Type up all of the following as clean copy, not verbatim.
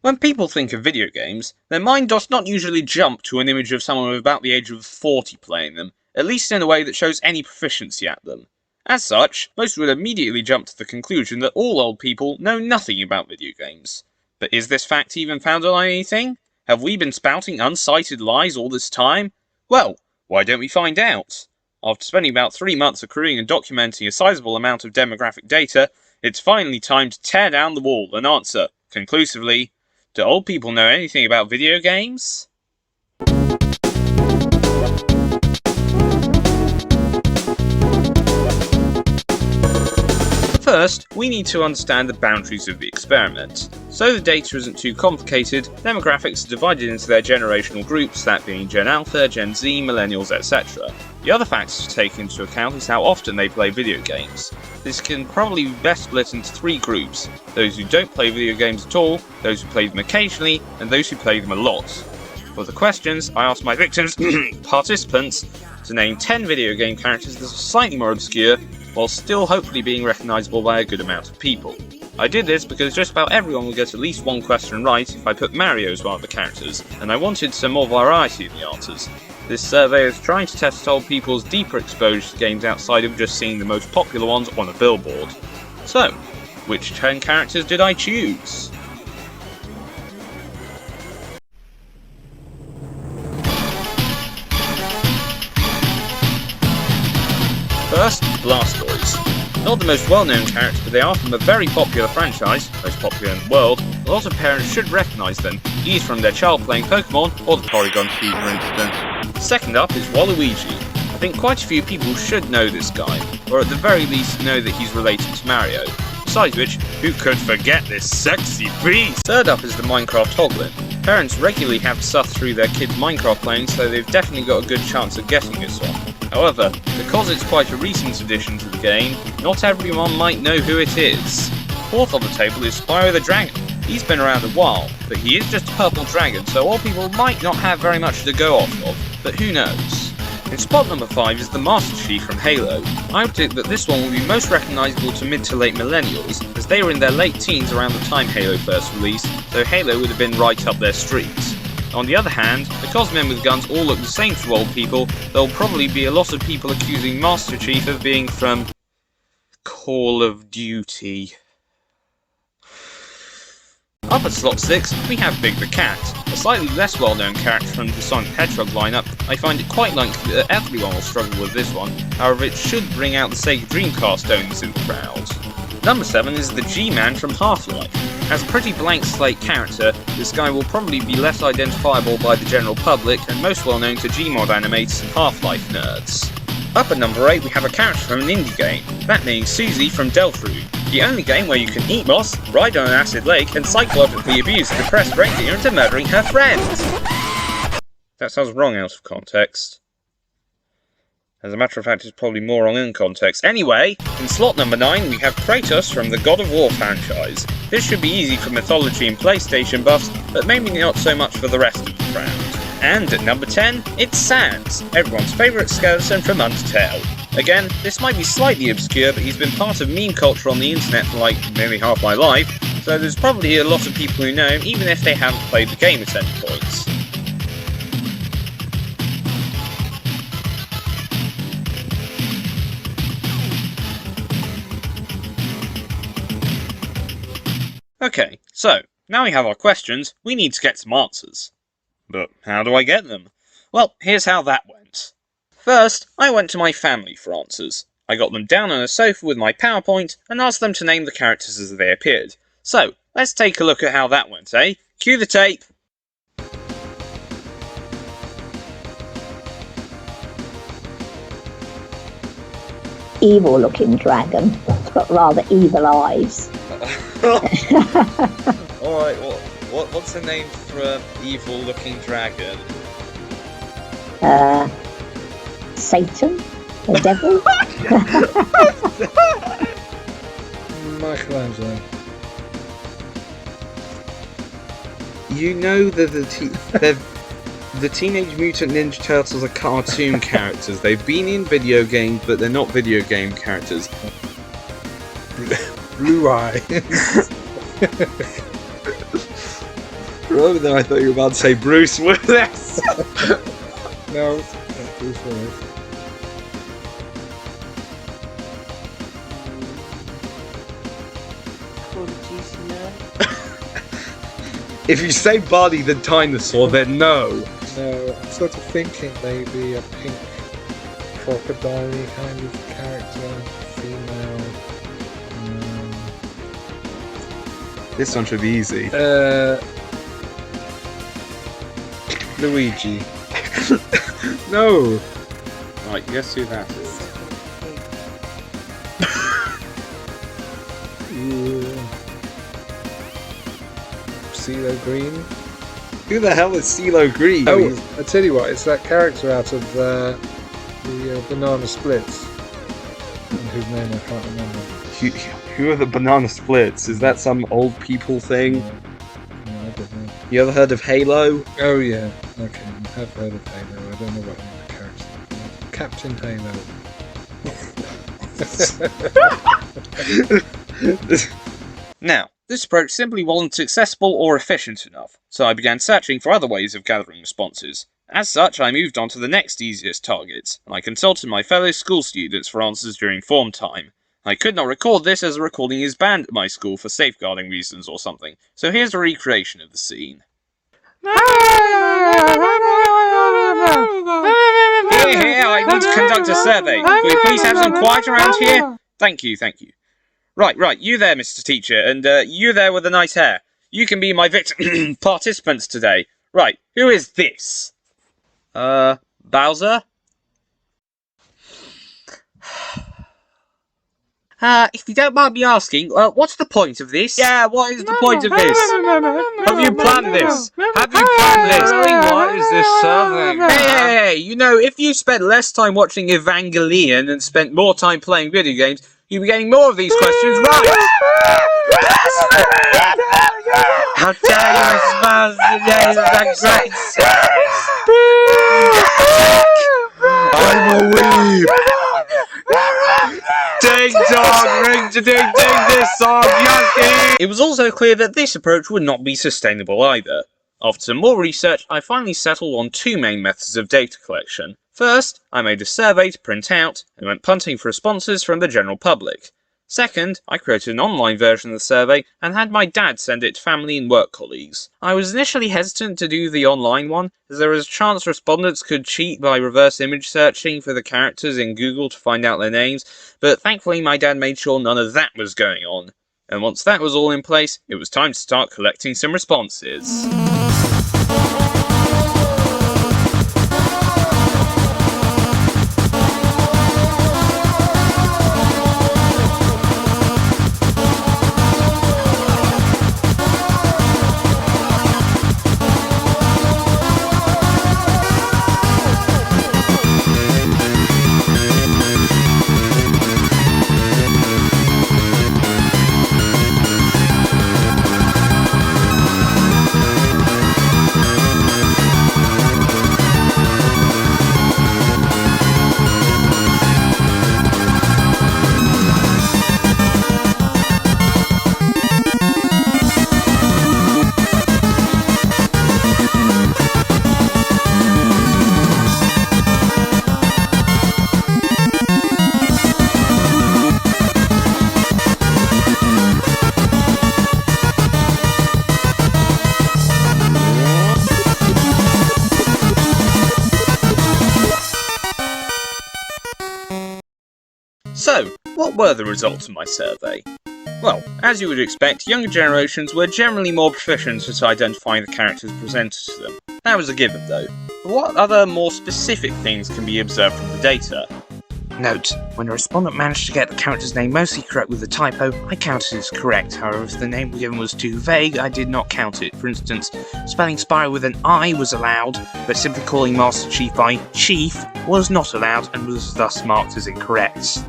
When people think of video games, their mind does not usually jump to an image of someone of about the age of 40 playing them, at least in a way that shows any proficiency at them. As such, most would immediately jump to the conclusion that all old people know nothing about video games. But is this fact even founded on anything? Have we been spouting unsighted lies all this time? Well, why don't we find out? After spending about 3 months accruing and documenting a sizable amount of demographic data, it's finally time to tear down the wall and answer, conclusively, do old people know anything about video games? First, we need to understand the boundaries of the experiment. So the data isn't too complicated, demographics are divided into their generational groups, that being Gen Alpha, Gen Z, Millennials, etc. The other factor to take into account is how often they play video games. This can probably be best split into 3 groups: those who don't play video games at all, those who play them occasionally, and those who play them a lot. For the questions, I asked my victims, participants, to name 10 video game characters that are slightly more obscure, while still hopefully being recognisable by a good amount of people. I did this because just about everyone will get at least one question right if I put Mario as one of the characters, and I wanted some more variety in the answers. This survey is trying to test old people's deeper exposure to games outside of just seeing the most popular ones on a billboard. So, which 10 characters did I choose? First, Blastoise. Not the most well-known character, but they are from a very popular franchise, most popular in the world. A lot of parents should recognise them, either from their child playing Pokemon or the Porygon Cube for instance. Second up is Waluigi. I think quite a few people should know this guy, or at the very least know that he's related to Mario. Besides which, who could forget this sexy beast? Third up is the Minecraft Hoglin. Parents regularly have to suffer through their kids' Minecraft playing, so they've definitely got a good chance of getting this one. However, because it's quite a recent addition to the game, not everyone might know who it is. Fourth on the table is Spyro the Dragon. He's been around a while, but he is just a purple dragon, so all people might not have very much to go off of, but who knows. In spot number 5 is the Master Chief from Halo. I predict that this one will be most recognisable to mid to late millennials, as they were in their late teens around the time Halo first released, so Halo would have been right up their street. On the other hand, because men with guns all look the same to old people, there'll probably be a lot of people accusing Master Chief of being from Call of Duty. Up at slot 6, we have Big the Cat. A slightly less well-known character from the Sonic the Hedgehog lineup. I find it quite likely that everyone will struggle with this one, however it should bring out the Sega Dreamcast owners in the crowd. Number 7 is the G-Man from Half-Life. As a pretty blank slate character, this guy will probably be less identifiable by the general public and most well known to Gmod animators and Half-Life nerds. Up at number 8 we have a character from an indie game, that being Susie from Deltarune, the only game where you can eat moss, ride on an acid lake and psychologically abuse a depressed reindeer into murdering her friends. That sounds wrong out of context. As a matter of fact, it's probably more wrong in context. Anyway, in slot number 9 we have Kratos from the God of War franchise. This should be easy for mythology and PlayStation buffs, but maybe not so much for the rest of the crowd. And at number 10, it's Sans, everyone's favourite skeleton from Undertale. Again, this might be slightly obscure, but he's been part of meme culture on the internet for like nearly half my life, so there's probably a lot of people who know him even if they haven't played the game at any points. Okay, so, now we have our questions, we need to get some answers. But how do I get them? Well, here's how that went. First, I went to my family for answers. I got them down on a sofa with my PowerPoint and asked them to name the characters as they appeared. So, let's take a look at how that went, eh? Cue the tape! Evil looking dragon. It's got rather evil eyes. Alright, what's the name for an evil looking dragon? Satan? The devil? Michelangelo. You know that the Teenage Mutant Ninja Turtles are cartoon characters. They've been in video games, but they're not video game characters. Blue eyes. moment there I thought you were about to say Bruce Willis. No, not Bruce Willis. If you say Barney the dinosaur, then no. No, I'm sort of thinking maybe a pink crocodile kind of character, female. This one should be easy. Luigi. No. Right, guess who that is? CeeLo Green. Who the hell is CeeLo Green? Oh, I tell you what, it's that character out of the Banana Splits, whose name I can't remember. Who are the Banana Splits? Is that some old people thing? No, I don't know. You ever heard of Halo? Oh yeah, okay, I have heard of Halo. I don't know what the character is. Captain Halo. Now, this approach simply wasn't accessible or efficient enough, so I began searching for other ways of gathering responses. As such, I moved on to the next easiest targets, and I consulted my fellow school students for answers during form time. I could not record this as a recording is banned at my school for safeguarding reasons or something, so here's a recreation of the scene. Here, I need to conduct a survey. Will you please have some quiet around here? Thank you. Right, you there, Mr. Teacher, and you there with the nice hair. You can be my victim participants today. Right, who is this? Bowser? If you don't mind me asking, what's the point of this? Yeah, what is the point of this? Have you planned this? Have you planned this? What is this survey? Hey, you know, if you spent less time watching Evangelion and spent more time playing video games, you'd be getting more of these questions right. How dare you espouse the days of that great I'm a weeb! Ding dong, ring to ding ding this song, Yankee! It was also clear that this approach would not be sustainable either. After some more research, I finally settled on two main methods of data collection. First, I made a survey to print out, and went punting for responses from the general public. Second, I created an online version of the survey, and had my dad send it to family and work colleagues. I was initially hesitant to do the online one, as there was a chance respondents could cheat by reverse image searching for the characters in Google to find out their names, but thankfully my dad made sure none of that was going on. And once that was all in place, it was time to start collecting some responses. So, what were the results of my survey? Well, as you would expect, younger generations were generally more proficient at identifying the characters presented to them. That was a given though. But what other more specific things can be observed from the data? Note, when a respondent managed to get the character's name mostly correct with a typo, I counted it as correct. However, if the name given was too vague, I did not count it. For instance, spelling Spyro with an I was allowed, but simply calling Master Chief by Chief was not allowed and was thus marked as incorrect.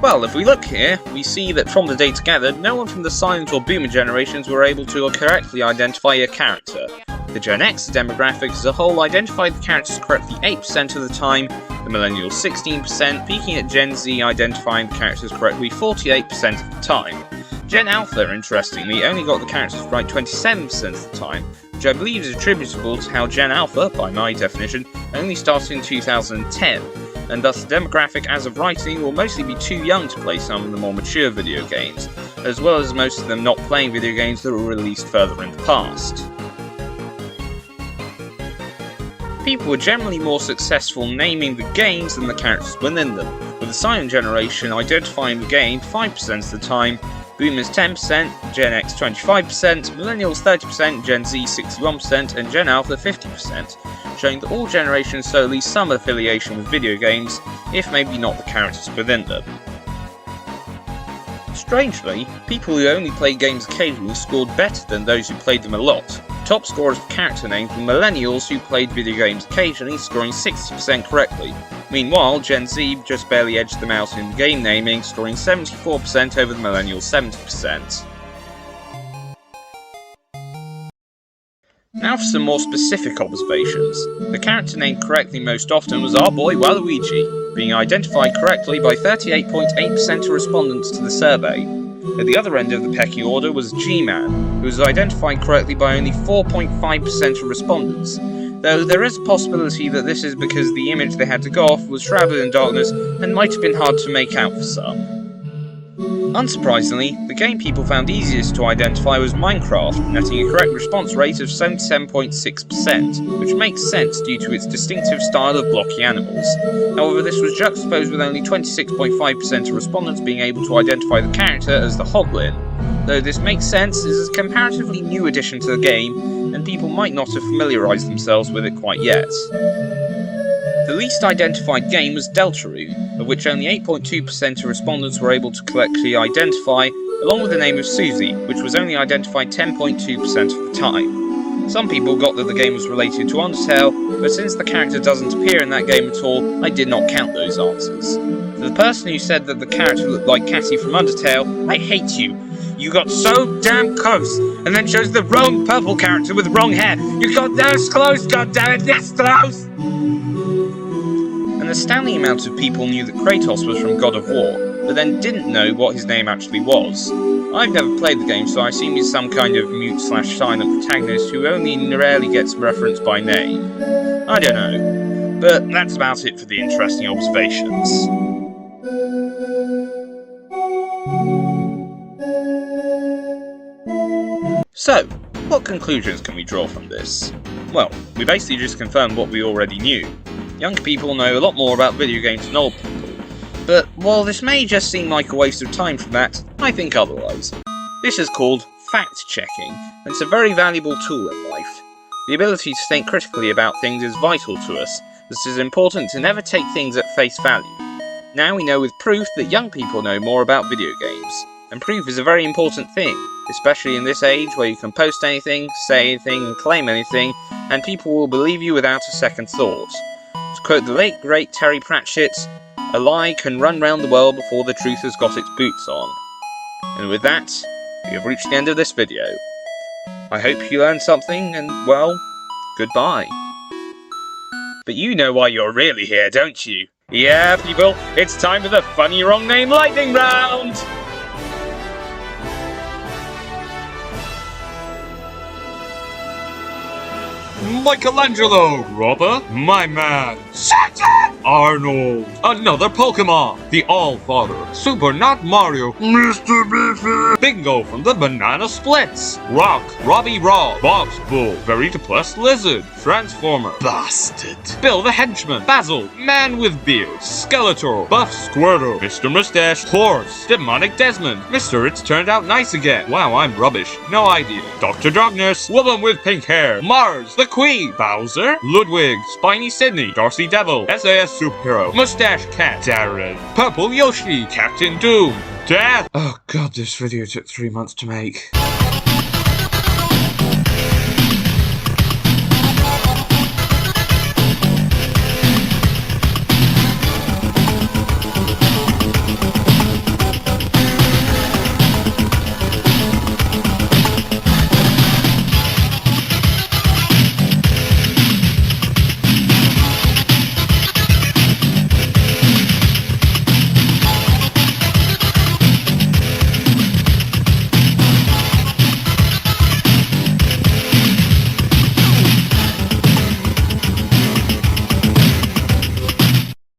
Well, if we look here, we see that from the data gathered, no one from the silent or boomer generations were able to correctly identify a character. The Gen X demographic as a whole identified the characters correctly 8% of the time, the millennials 16%, peaking at Gen Z identifying the characters correctly 48% of the time. Gen Alpha, interestingly, only got the characters right 27% of the time, which I believe is attributable to how Gen Alpha, by my definition, only started in 2010, and thus the demographic as of writing will mostly be too young to play some of the more mature video games, as well as most of them not playing video games that were released further in the past. People were generally more successful naming the games than the characters within them, with the Silent Generation identifying the game 5% of the time, Boomers 10%, Gen X 25%, Millennials 30%, Gen Z 61%, and Gen Alpha 50%, showing that all generations show at least some affiliation with video games, if maybe not the characters within them. Strangely, people who only played games occasionally scored better than those who played them a lot. Top scorers for character names were millennials who played video games occasionally, scoring 60% correctly. Meanwhile, Gen Z just barely edged them out in game naming, scoring 74% over the millennials' 70%. Now for some more specific observations. The character named correctly most often was our boy Waluigi, being identified correctly by 38.8% of respondents to the survey. At the other end of the pecking order was G-Man, who was identified correctly by only 4.5% of respondents, though there is a possibility that this is because the image they had to go off was shrouded in darkness and might have been hard to make out for some. Unsurprisingly, the game people found easiest to identify was Minecraft, netting a correct response rate of 77.6%, which makes sense due to its distinctive style of blocky animals. However, this was juxtaposed with only 26.5% of respondents being able to identify the character as the Hoglin. Though this makes sense, as it's a comparatively new addition to the game, and people might not have familiarised themselves with it quite yet. The least identified game was Deltarune, of which only 8.2% of respondents were able to correctly identify, along with the name of Susie, which was only identified 10.2% of the time. Some people got that the game was related to Undertale, but since the character doesn't appear in that game at all, I did not count those answers. For the person who said that the character looked like Cassie from Undertale, I hate you. You got so damn close, and then chose the wrong purple character with wrong hair. You got this close, goddammit, this close! An astounding amount of people knew that Kratos was from God of War, but then didn't know what his name actually was. I've never played the game, so I assume he's some kind of mute/silent protagonist who only rarely gets referenced by name. I don't know, but that's about it for the interesting observations. So, what conclusions can we draw from this? Well, we basically just confirmed what we already knew. Young people know a lot more about video games than old people, but while this may just seem like a waste of time for that, I think otherwise. This is called fact-checking, and it's a very valuable tool in life. The ability to think critically about things is vital to us, as it is important to never take things at face value. Now we know with proof that young people know more about video games, and proof is a very important thing, especially in this age where you can post anything, say anything, and claim anything, and people will believe you without a second thought. To quote the late great Terry Pratchett, a lie can run round the world before the truth has got its boots on. And with that, we have reached the end of this video. I hope you learned something, and well, goodbye. But you know why you're really here, don't you? Yeah, people, it's time for the funny wrong name lightning round! Michelangelo! Robber? My man! Arnold! Another Pokemon! The All-Father! Super Not Mario! Mr. Beefy! Bingo from the Banana Splits! Rock! Robbie Raw! Bob's Bull! Very depressed Lizard! Transformer! Bastard! Bill the Henchman! Basil! Man with Beard! Skeletor! Buff Squirtle! Mr. Mustache! Horse! Demonic Desmond! Mr. It's Turned Out Nice Again! Wow, I'm rubbish. No idea. Dr. Darkness! Woman with Pink Hair! Mars! The Queen! Bowser! Ludwig! Spiny Sydney! Darcy Devil! SAS Superhero! Mustache Cat! Darren! Purple Yoshi! Captain Doom! Death! Oh god, this video took 3 months to make.